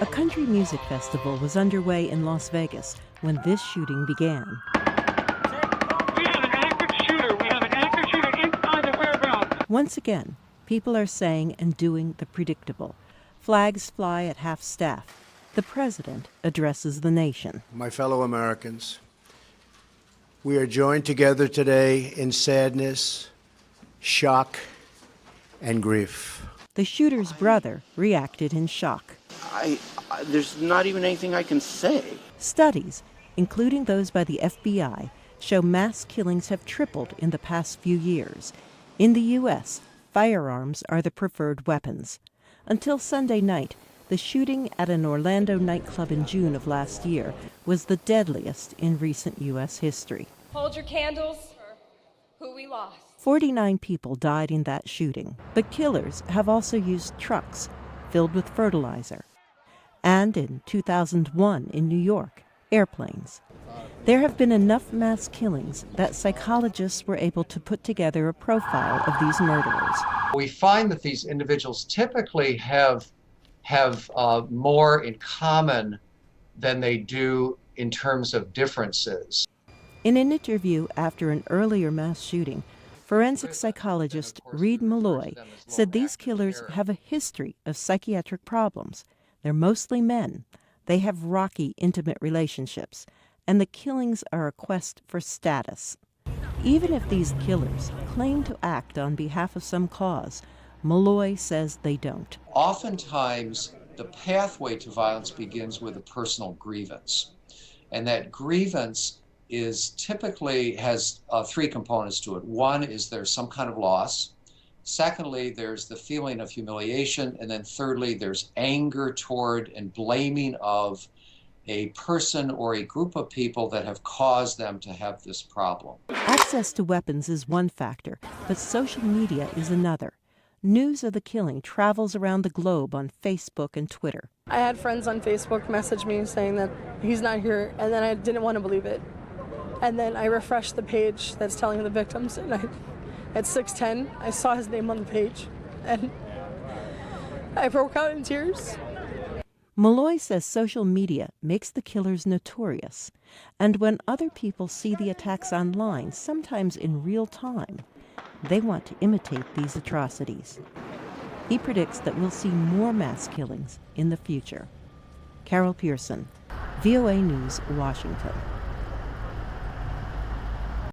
A country music festival was underway in Las Vegas when this shooting began. We have an active shooter. We have an active shooter inside the warehouse. Once again, people are saying and doing the predictable. Flags fly at half-staff. The president addresses the nation. My fellow Americans, we are joined together today in sadness, shock, and grief. The shooter's brother reacted in shock. There's not even anything I can say. Studies, including those by the FBI, show mass killings have tripled in the past few years. In the U.S., firearms are the preferred weapons. Until Sunday night, the shooting at an Orlando nightclub in June of last year was the deadliest in recent U.S. history. Hold your candles for who we lost. 49 people died in that shooting, but killers have also used trucks filled with fertilizer. And in 2001 in New York, airplanes. There have been enough mass killings that psychologists were able to put together a profile of these murderers. We find that these individuals typically have more in common than they do in terms of differences. In an interview after an earlier mass shooting, forensic psychologist Reed Malloy said these killers have a history of psychiatric problems. They're mostly men. They have rocky, intimate relationships, and the killings are a quest for status. Even if these killers claim to act on behalf of some cause, Malloy says they don't. Oftentimes, the pathway to violence begins with a personal grievance, and that grievance is typically has three components to it. One is there's some kind of loss. Secondly, there's the feeling of humiliation. And then thirdly, there's anger toward and blaming of a person or a group of people that have caused them to have this problem. Access to weapons is one factor, but social media is another. News of the killing travels around the globe on Facebook and Twitter. I had friends on Facebook message me saying that he's not here, and then I didn't want to believe it. And then I refreshed the page that's telling the victims, and at 6:10, I saw his name on the page, and I broke out in tears. Malloy says social media makes the killers notorious, and when other people see the attacks online, sometimes in real time, they want to imitate these atrocities. He predicts that we'll see more mass killings in the future. Carol Pearson, VOA News, Washington.